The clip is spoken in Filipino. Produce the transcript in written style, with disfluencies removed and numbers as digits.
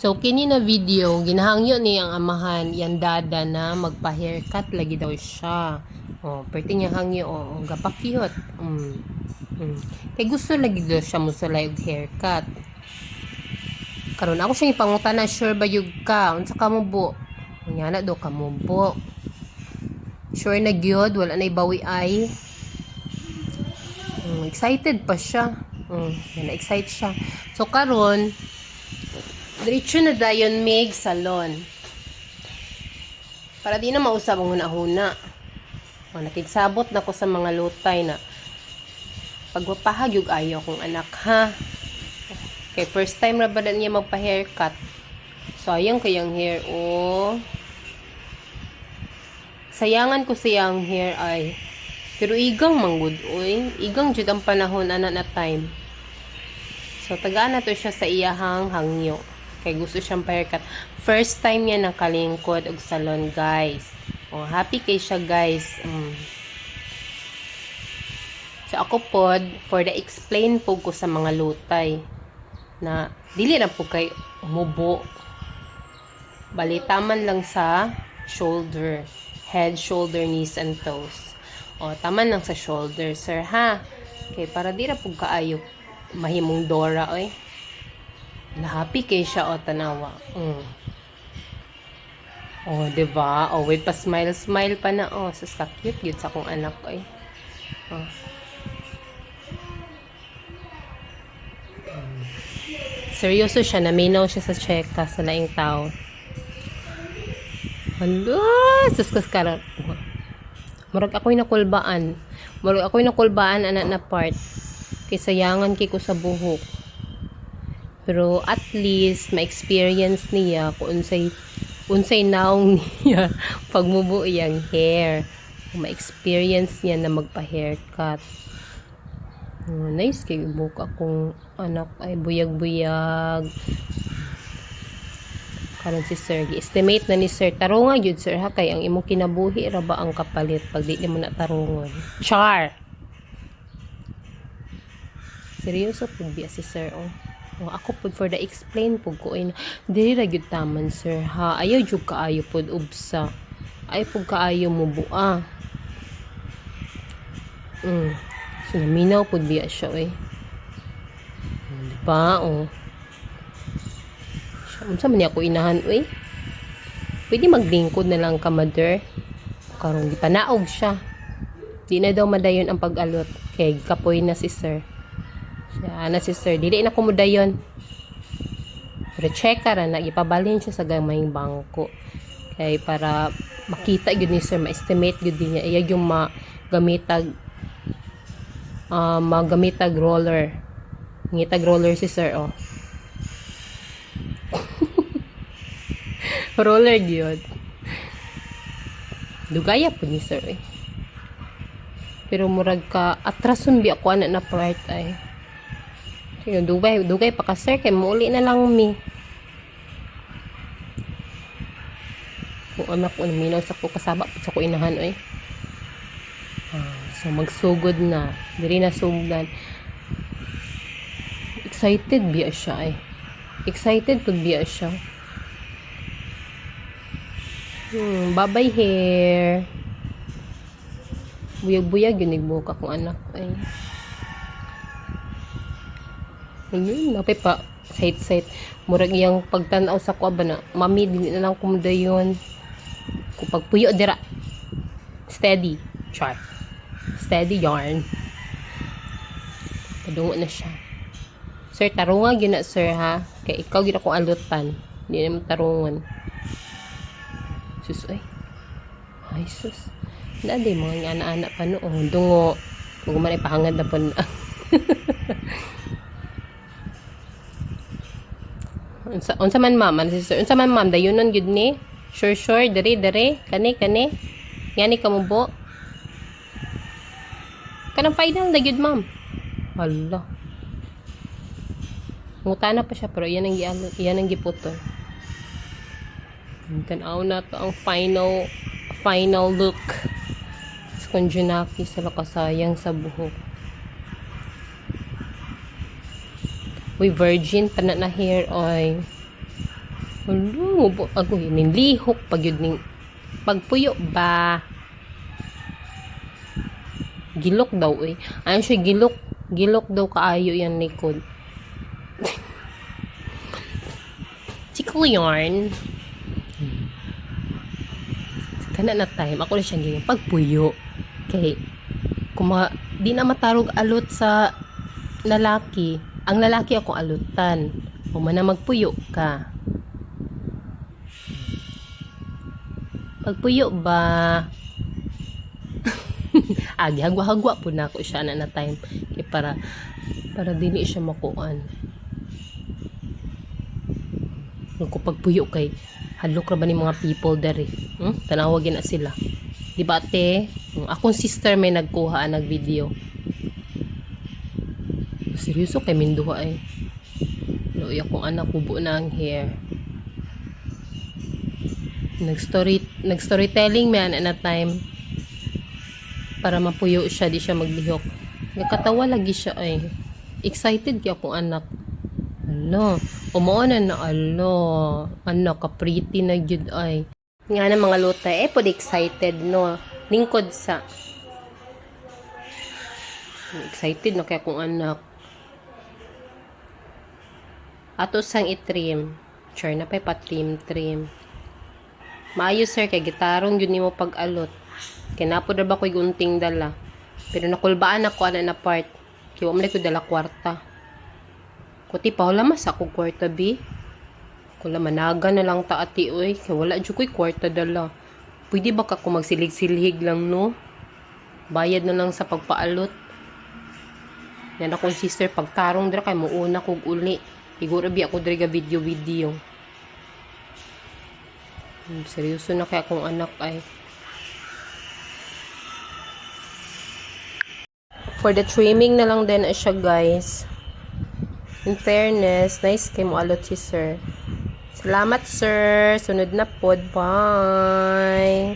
So, kini na video, ginahangyo ni ang amahan, yan dada na magpa-haircut lagi daw siya. Oh, pwede niya hangyo, gapakyot. Kay gusto lagi daw siya musulay og haircut. Karon ako siyang ipangutan na sure ba yug ka? Unsa ka mo bu? Unya na do ka mo bu. Sure na gyud, wala na ibawi ay. Excited pa siya. Na-excite siya. So karon diretso na dayon mig salon. Para di na mausab ang huna-huna. Nakigsabot na ko sa mga lutay na pagpapahag yung ayaw kong anak ha. Okay, first time na ba niya magpa-haircut. Sayang kayang hair sayangan ko siyang hair ay. Pero igang manggod oy. Igang jud ang panahon ana na time. So tagaan na to siya sa iyahang hangyo. Kay gusto siyang pa-haircut. First time niya nakalingkod og salon, guys. Happy kay siya, guys. So, ako pod, for the explain po ko sa mga lutay na dili na po kay umubo. Balitaman lang sa shoulder. Head, shoulder, knees, and toes. Taman lang sa shoulder, sir, ha? Okay, para di na po kaayo mahimong Dora, oy. Na-happy kay siya tanawa. Diba? Wait pa smile pa na. Sus ka-cute yun sa akong anak ay. Seryoso siya, naminaw siya sa cheka sa laing tao. Hala, sus karon. Murag ako'y nakulbaan. Anak na part. Kay sayangan kay ko sa buhok. Pero at least ma-experience niya kung unsay naong niya pagmubo iyang hair. Ma-experience niya na magpa-haircut. Nice kay buhok akong anak ay buyag-buyag. Karon si sir, estimate na ni sir. Tarungan yun sir ha, kay ang imong kinabuhi ra ba ang kapalit pag di mo na tarungon. Char! Seryoso po biya si sir ako pod for the explain pud ko ay dili ra gyud taman sir ha. Ayaw jud kaayo pod ubsa. Ay pud kaayo mo bua. So naminaw pod biya siya diba unsa man ako inahan pwede maglingkod na lang ka mother. Karon di pa naog siya. Di na daw madayon ang pag-alot kay kapoy na si sir. Siya na si sir. Dili na kumudayon. Pero check ra na. Ipabalin siya sa gamayng bangko. Kaya para makita yun ni sir. Ma-estimate yun din niya. Iya yung magamitag roller. Ngitag roller si sir roller yun. Dugaya po ni sir Pero murag ka atrason bi ako anak na part ay. Dugay pa ka sir kay muuli na lang mi. Kung anak ko naminaw sa ko kasaba sa ko inahan so magsugod na diri na sugdan. Excited biya siya excited pud biya siya. Babay hair. Buyag-buyag yun nagbuka kong anak napay pa side murag iyang pagtanaw sa ko ba na mami dili na lang kumudayon kung pagpuyo dira steady yarn padungo na siya sir tarungan yun na sir ha kay ikaw gina kong alutan hindi naman tarungan sus ay sus naday mga anak-anak pa noon dungo kung man ipahangad na po na unsa man ma'am unsa man ma'am dayonon gyud ni sure dere kani yani kamubo kanang final na gyud ma'am. Hala ngutana pa siya pero yan ang giputon. Tanaw na to ang final look sa Junaki sa lakasayang sa buhok. Virgin pa na hair Alo, ako nilihok pag yun ning pagpuyo ba. Gilok daw eh. Ayun siya gilok. Gilok daw kaayo yan likod. Chiko yarn. Kana na time. Ako na siyang ganyan. Pagpuyo. Kay, di na matarog alot sa lalaki. Ang lalaki ako alutan. O man na magpuyo ka. Pagpuyo ba? Agi, hagwa-hagwa po na ako siya na time. Kaya para dili siya makuan. Kung pagpuyo kay halok ra ba ni mga people dari? Tanawagin na sila. Di ba te? Akong sister may nagkuha nag-video. Seryoso kay minduha eh. Loy akong anak kubo na ang hair. Nag-storytelling man na time para mapuyo siya, di siya maglihok. Nakatawa lagi siya ay. Excited kaya akong anak. Ano, umuonan na ano, ka-pretty na jud ay. Nga na mga luta, pod excited no. Lingkod sa. Excited na kaya akong anak. Ato sang itrim. Sure na pa trim. Maayo sir, kay gitarong yun nimo pag-alot. Kinapo na ba ko'y gunting dala. Pero nakulbaan ako na part. Kaya mo ko dala kwarta. Kuti pa wala mas ako kwarta bi. Kula managa na lang taati oy. Kaya wala dyan ko'y kwarta dala. Pwede ba ka kung magsilig-silhig lang no? Bayad na lang sa pagpaalot. Yan akong sister pagtarong dira kay muuna kog uli. Siguro bi ako dira video. Seryoso na kaya akong anak ay. For the trimming na lang din siya guys. In fairness, nice kay mo alot si sir. Salamat sir. Sunod na pod. Bye.